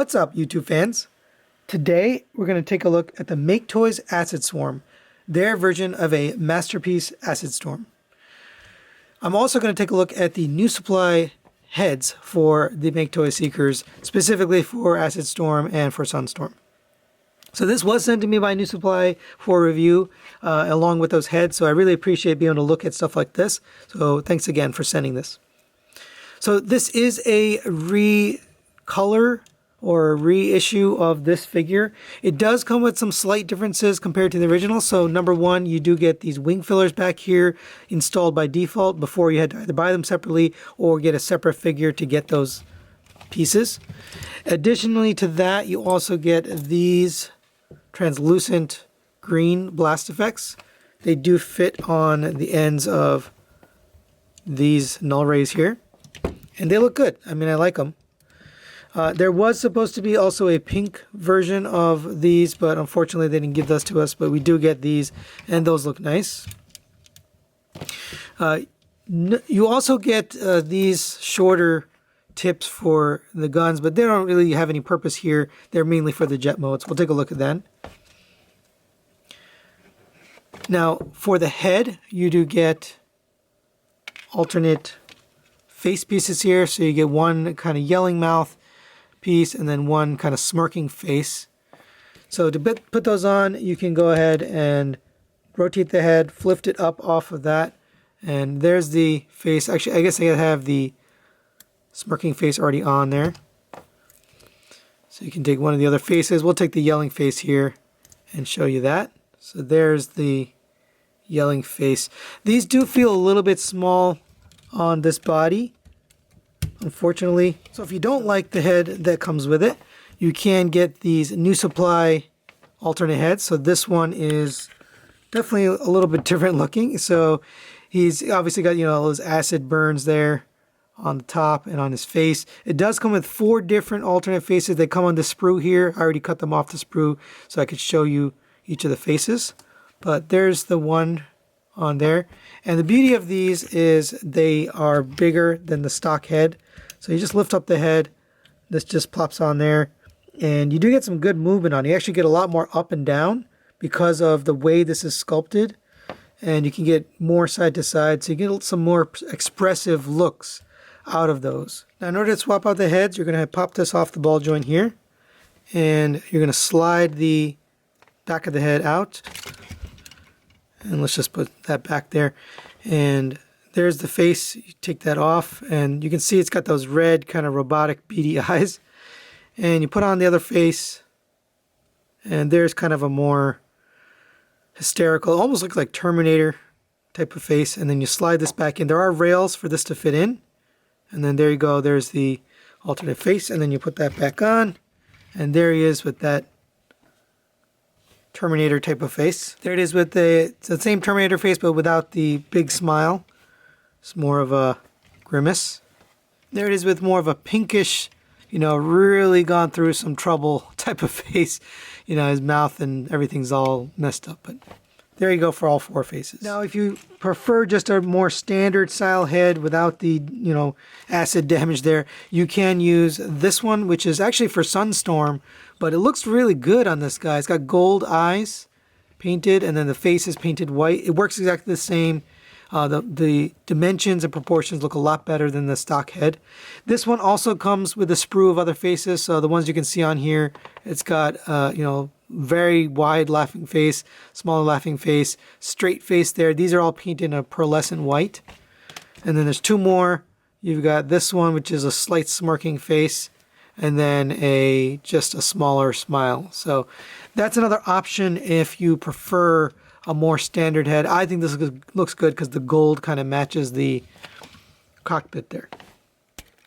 What's up, YouTube fans? Today we're going to take a look at the Maketoys Acid Storm, their version of a masterpiece acid storm. I'm also going to take a look at the NuSupply heads for the Maketoys Seekers, specifically for Acid Storm and for Sunstorm. So this was sent to me by NuSupply for review, along with those heads, so I really appreciate being able to look at stuff like this. So thanks again for sending this. So this is a recolor or reissue of this figure. It does come with some slight differences compared to the original. So number one, you do get these wing fillers back here installed by default. Before, you had to either buy them separately or get a separate figure to get those pieces. Additionally to that, you also get these translucent green blast effects. They do fit on the ends of these null rays here, and they look good. I mean, I like them. There was supposed to be also a pink version of these, but unfortunately they didn't give those to us, but we do get these, and those look nice. You also get these shorter tips for the guns, but they don't really have any purpose here. They're mainly for the jet modes. We'll take a look at that. Now, for the head, you do get alternate face pieces here. So you get one kind of yelling mouth piece and then one kind of smirking face. So to put those on, you can go ahead and rotate the head, lift it up off of that, and there's the face. Actually, I guess I have the smirking face already on there. So you can take one of the other faces. We'll take the yelling face here and show you that. So there's the yelling face. These do feel a little bit small on this body, unfortunately. So if you don't like the head that comes with it, you can get these NuSupply alternate heads. So this one is definitely a little bit different looking. So he's obviously got, those acid burns there on the top and on his face. It does come with 4 different alternate faces. They come on the sprue here. I already cut them off the sprue so I could show you each of the faces. But there's the one on there. And the beauty of these is they are bigger than the stock head. So you just lift up the head. This just plops on there. And you do get some good movement on it. You actually get a lot more up and down because of the way this is sculpted. And you can get more side to side. So you get some more expressive looks out of those. Now in order to swap out the heads, you're going to pop this off the ball joint here. And you're going to slide the back of the head out. And let's just put that back there. And there's the face. You take that off and you can see it's got those red kind of robotic beady eyes. And you put on the other face and there's kind of a more hysterical, almost looks like Terminator type of face. And then you slide this back in. There are rails for this to fit in. And then there you go. There's the alternate face. And then you put that back on. And there he is with that Terminator type of face. There it is with the same Terminator face, but without the big smile. It's more of a grimace. There it is with more of a pinkish, really gone through some trouble type of face. His mouth and everything's all messed up. But there you go for all 4 faces. Now, if you prefer just a more standard style head without the, acid damage there, you can use this one, which is actually for Sunstorm, but it looks really good on this guy. It's got gold eyes painted, and then the face is painted white. It works exactly the same. The dimensions and proportions look a lot better than the stock head. This one also comes with a sprue of other faces. So the ones you can see on here, it's got, very wide laughing face, smaller laughing face, straight face there. These are all painted in a pearlescent white. And then there's 2 more. You've got this one, which is a slight smirking face, and then just a smaller smile. So that's another option if you prefer a more standard head. I think this looks good because the gold kind of matches the cockpit there.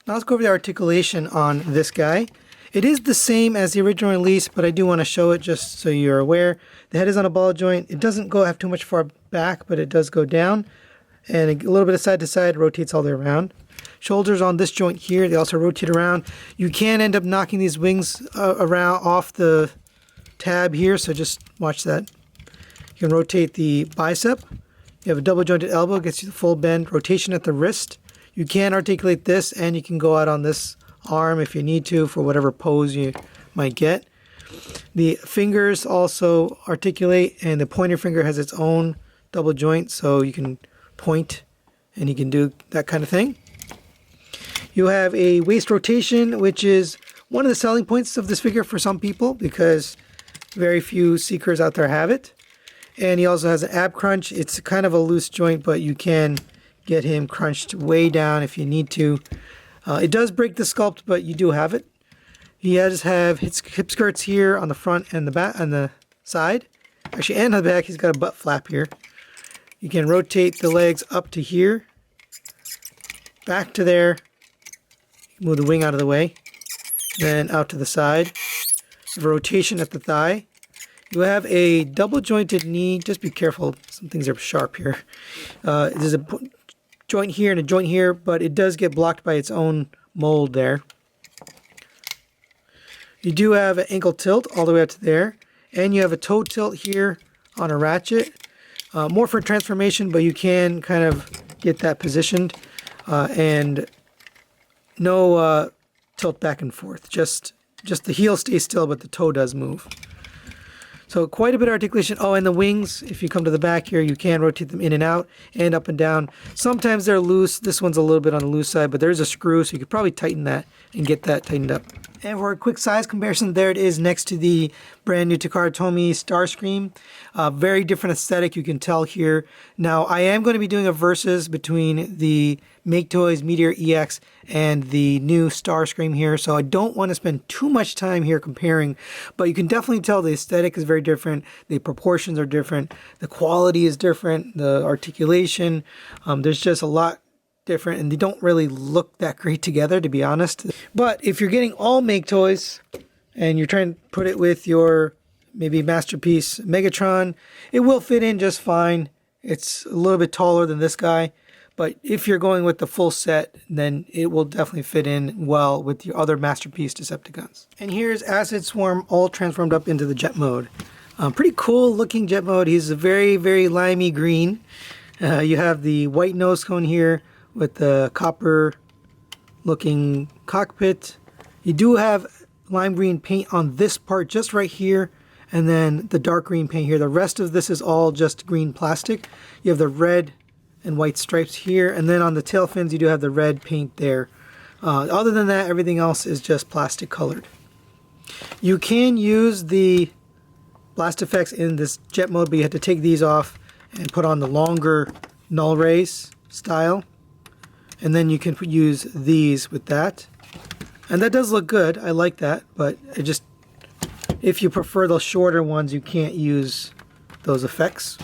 Now let's go over the articulation on this guy. It is the same as the original release, but I do want to show it just so you're aware. The head is on a ball joint. It doesn't have too much far back, but it does go down. And a little bit of side to side, rotates all the way around. Shoulders on this joint here, they also rotate around. You can end up knocking these wings around off the tab here, so just watch that. You can rotate the bicep. You have a double jointed elbow, gets you the full bend. Rotation at the wrist. You can articulate this, and you can go out on this arm if you need to for whatever pose you might get. The fingers also articulate, and the pointer finger has its own double joint, so you can point and you can do that kind of thing. You have a waist rotation, which is one of the selling points of this figure for some people because very few seekers out there have it. And he also has an ab crunch. It's kind of a loose joint, but you can get him crunched way down if you need to. It does break the sculpt, but you do have it. He does have hip skirts here on the front and the back, on the side. Actually, and on the back, he's got a butt flap here. You can rotate the legs up to here, back to there, move the wing out of the way, then out to the side. The rotation at the thigh. You have a double jointed knee. Just be careful, some things are sharp here. There's a joint here and a joint here, but it does get blocked by its own mold there. You do have an ankle tilt all the way up to there, and you have a toe tilt here on a ratchet. More for transformation, but you can kind of get that positioned, and no tilt back and forth. Just the heel stays still, but the toe does move. So quite a bit of articulation. Oh, and the wings, if you come to the back here, you can rotate them in and out and up and down. Sometimes they're loose. This one's a little bit on the loose side, but there's a screw, so you could probably tighten that and get that tightened up. And for a quick size comparison, there it is next to the brand new Takara Tomy Starscream. Very different aesthetic, you can tell here. Now, I am going to be doing a versus between the Maketoys Meteor EX and the new Starscream here, so I don't want to spend too much time here comparing, but you can definitely tell the aesthetic is very different, the proportions are different, the quality is different, the articulation, there's just a lot different, and they don't really look that great together, to be honest. But if you're getting all Maketoys and you're trying to put it with your maybe masterpiece Megatron, it will fit in just fine. It's a little bit taller than this guy, but if you're going with the full set, then it will definitely fit in well with your other masterpiece Decepticons. And here's Acid Swarm all transformed up into the jet mode. Pretty cool looking jet mode. He's a very, very limey green. You have the white nose cone here with the copper looking cockpit. You do have lime green paint on this part just right here, and then the dark green paint here. The rest of this is all just green plastic. You have the red and white stripes here, and then on the tail fins you do have the red paint there. Other than that, everything else is just plastic colored. You can use the blast effects in this jet mode, but you have to take these off and put on the longer null rays style. And then you can use these with that. And that does look good. I like that. But if you prefer those shorter ones, you can't use those effects.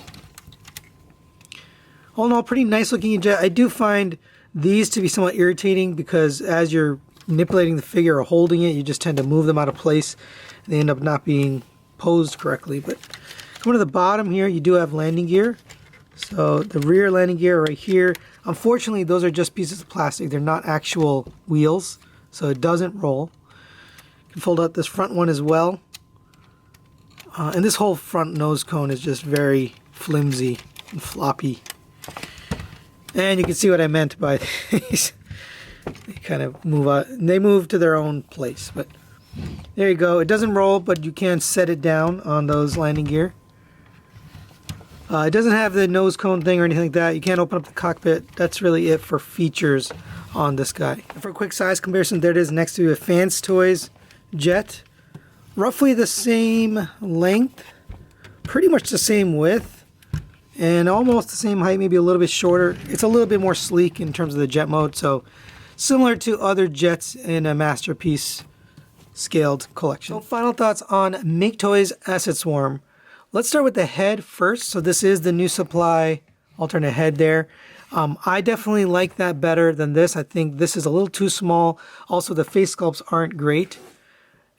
All in all, pretty nice looking jet. I do find these to be somewhat irritating because as you're manipulating the figure or holding it, you just tend to move them out of place. And they end up not being posed correctly. But coming to the bottom here, you do have landing gear. So the rear landing gear right here. Unfortunately, those are just pieces of plastic. They're not actual wheels, so it doesn't roll. You can fold out this front one as well. And this whole front nose cone is just very flimsy and floppy. And you can see what I meant by these. They kind of move out. They move to their own place. But there you go. It doesn't roll, but you can set it down on those landing gear. It doesn't have the nose cone thing or anything like that. You can't open up the cockpit. That's really it for features on this guy. And for a quick size comparison, there it is next to a Fans Toys jet. Roughly the same length, pretty much the same width, and almost the same height, maybe a little bit shorter. It's a little bit more sleek in terms of the jet mode, so similar to other jets in a Masterpiece scaled collection. So final thoughts on Maketoys Acid Swarm. Let's start with the head first. So this is the NuSupply alternate head there. I definitely like that better than this. I think this is a little too small. Also, the face sculpts aren't great,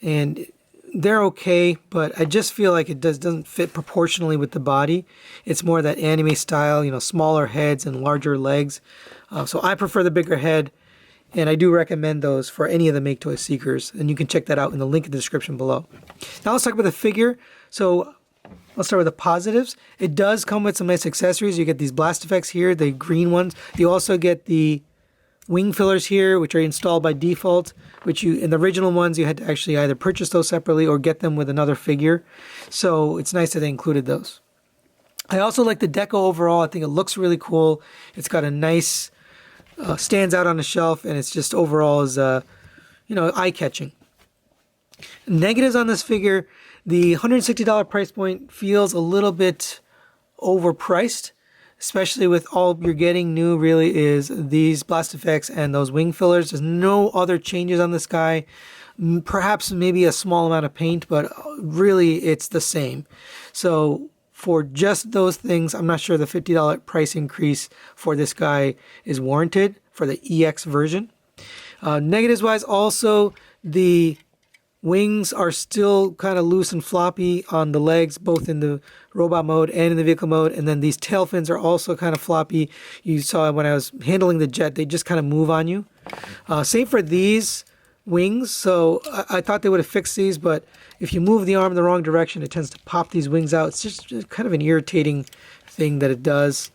and they're okay, but I just feel like it doesn't fit proportionally with the body. It's more that anime style, you know, smaller heads and larger legs. So I prefer the bigger head, and I do recommend those for any of the Maketoys seekers, and you can check that out in the link in the description below. Now let's talk about the figure. So let's start with the positives. It does come with some nice accessories. You get these blast effects here, the green ones. You also get the wing fillers here, which are installed by default, which you, in the original ones, you had to actually either purchase those separately or get them with another figure. So it's nice that they included those. I also like the deco overall. I think it looks really cool. It's got a nice, stands out on the shelf, and it's just overall is, eye-catching. Negatives on this figure, the $160 price point feels a little bit overpriced, especially with all you're getting new really is these blast effects and those wing fillers. There's no other changes on this guy. Perhaps maybe a small amount of paint, but really it's the same. So for just those things, I'm not sure the $50 price increase for this guy is warranted for the EX version. Negatives wise, also the wings are still kind of loose and floppy on the legs, both in the robot mode and in the vehicle mode. And then these tail fins are also kind of floppy. You saw when I was handling the jet, they just kind of move on you. Same for these wings. So I thought they would have fixed these, but if you move the arm in the wrong direction, it tends to pop these wings out. It's just kind of an irritating thing that it does.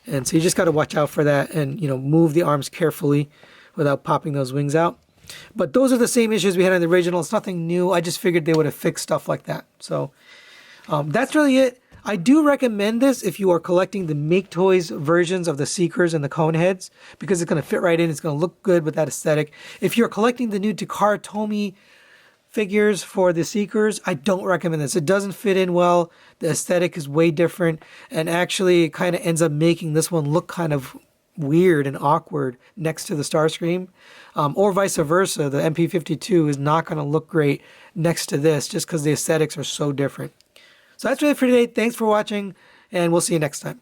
And so you just got to watch out for that and, move the arms carefully without popping those wings out. But those are the same issues we had in the original. It's nothing new. I just figured they would have fixed stuff like that. So that's really it. I do recommend this if you are collecting the Maketoys versions of the Seekers and the cone heads, because it's going to fit right in. It's going to look good with that aesthetic. If you're collecting the new Takara Tomy figures for the Seekers, I don't recommend this. It doesn't fit in well. The aesthetic is way different, and actually it kind of ends up making this one look kind of weird and awkward next to the Starscream, or vice versa. The MP52 is not going to look great next to this just because the aesthetics are so different. So that's really it for today. Thanks for watching, and we'll see you next time.